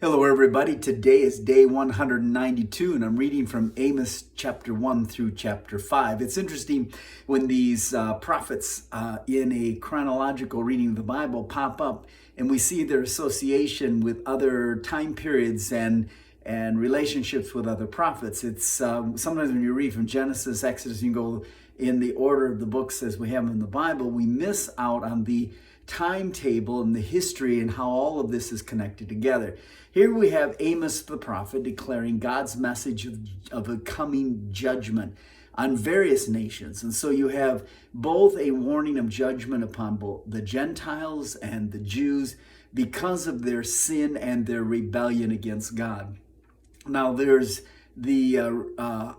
Hello, everybody. Today is day 192, and I'm reading from Amos chapter 1 through chapter 5. It's interesting when these prophets in a chronological reading of the Bible pop up, and we see their association with other time periods and relationships with other prophets. It's sometimes when you read from Genesis, Exodus, you go in the order of the books as we have them in the Bible, we miss out on the timetable and the history and how all of this is connected together. Here we have Amos the prophet declaring God's message of a coming judgment on various nations. And so you have both a warning of judgment upon both the Gentiles and the Jews because of their sin and their rebellion against God. Now there's the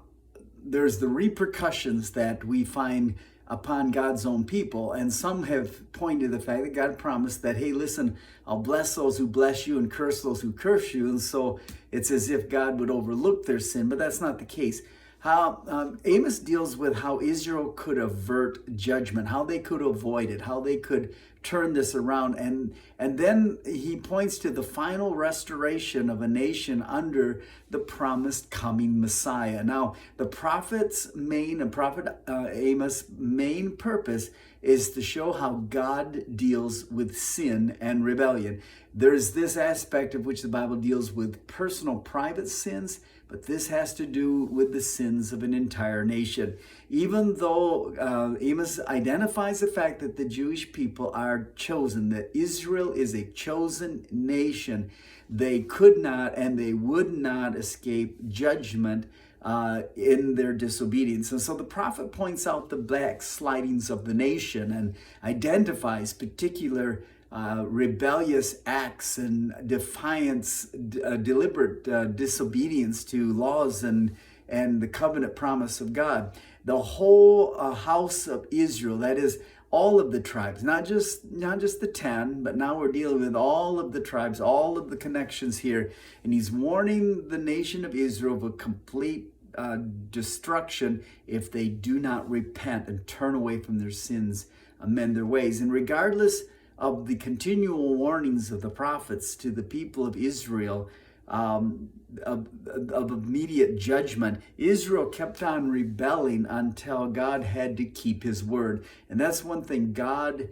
repercussions that we find upon God's own people. And some have pointed to the fact that God promised that, hey, listen, I'll bless those who bless you and curse those who curse you. And so it's as if God would overlook their sin, but that's not the case. How Amos deals with how Israel could avert judgment, how they could avoid it, how they could turn this around. And then he points to the final restoration of a nation under the promised coming Messiah. Now, the prophet Amos' main purpose is to show how God deals with sin and rebellion. There's this aspect of which the Bible deals with personal private sins, but this has to do with the sins of an entire nation. Even though Amos identifies the fact that the Jewish people are chosen, that Israel is a chosen nation, they could not and they would not escape judgment in their disobedience. And so the prophet points out the backslidings of the nation and identifies particular rebellious acts and defiance, deliberate disobedience to laws and the covenant promise of God. The whole house of Israel, that is all of the tribes, not just the 10, but now we're dealing with all of the tribes, all of the connections here. And he's warning the nation of Israel of a complete destruction if they do not repent and turn away from their sins, amend their ways. And regardless of the continual warnings of the prophets to the people of Israel of immediate judgment, Israel kept on rebelling until God had to keep his word. And that's one thing, God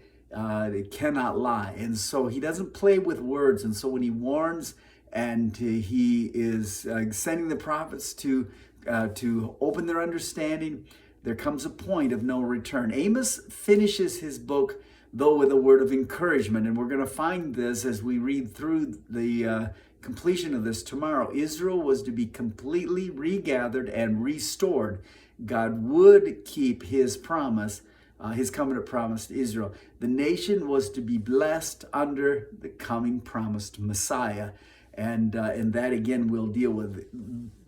cannot lie. And so he doesn't play with words. And so when he warns and he is sending the prophets to open their understanding, there comes a point of no return. Amos finishes his book though with a word of encouragement. And we're going to find this as we read through the completion of this tomorrow. Israel was to be completely regathered and restored. God would keep his promise, his covenant promise to Israel. The nation was to be blessed under the coming promised Messiah. And that again we'll deal with.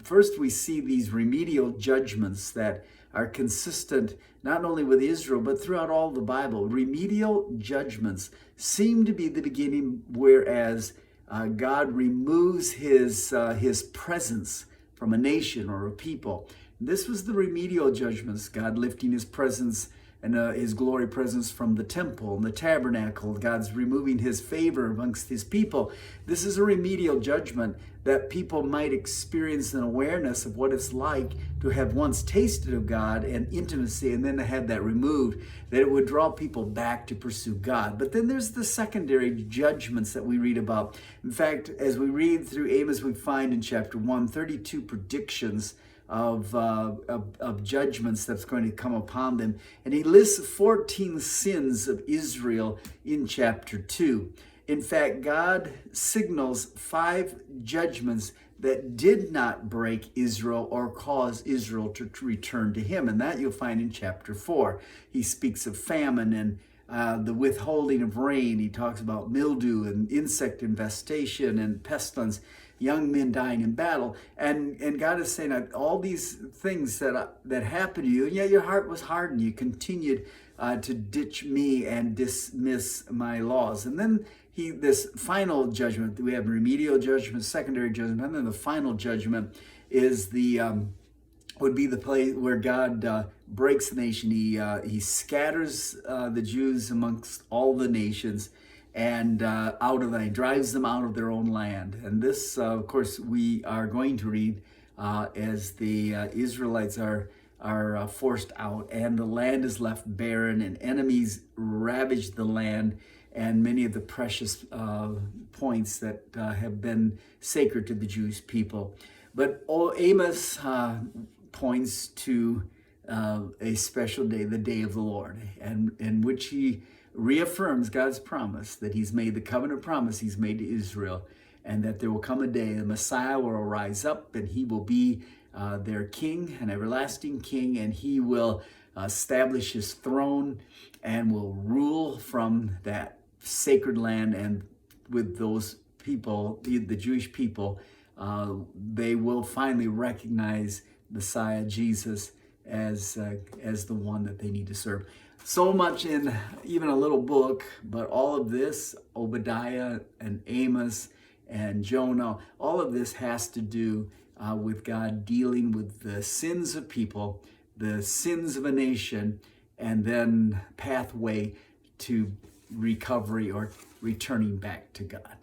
First, we see these remedial judgments that are consistent not only with Israel, but throughout all the Bible. Remedial judgments seem to be the beginning, whereas God removes his presence from a nation or a people. This was the remedial judgments, God lifting his presence and his glory presence from the temple and the tabernacle. God's removing his favor amongst his people. This is a remedial judgment that people might experience an awareness of what it's like to have once tasted of God and intimacy, and then to have that removed, that it would draw people back to pursue God. But then there's the secondary judgments that we read about. In fact, as we read through Amos, we find in chapter 1, 32 predictions of judgments that's going to come upon them. And he lists 14 sins of Israel in chapter 2. In fact, God signals 5 judgments that did not break Israel or cause Israel to return to him. And that you'll find in chapter 4. He speaks of famine and the withholding of rain. He talks about mildew and insect infestation and pestilence, young men dying in battle. And God is saying that all these things that happened to you, and yet your heart was hardened. You continued to ditch me and dismiss my laws. And then this final judgment, we have remedial judgment, secondary judgment, and then the final judgment is would be the place where God breaks the nation. He scatters the Jews amongst all the nations, and he drives them out of their own land. And this, of course, we are going to read as the Israelites are forced out, and the land is left barren, and enemies ravage the land, and many of the precious points that have been sacred to the Jewish people. But Amos points to a special day, the day of the Lord, and in which he reaffirms God's promise that he's made, the covenant promise he's made to Israel, and that there will come a day the Messiah will rise up, and he will be their king, an everlasting king, and he will establish his throne and will rule from that sacred land. And with those people, the Jewish people, they will finally recognize Messiah Jesus as the one that they need to serve. So much in even a little book, but all of this, Obadiah and Amos and Jonah, all of this has to do with God dealing with the sins of people, the sins of a nation, and then pathway to recovery or returning back to God.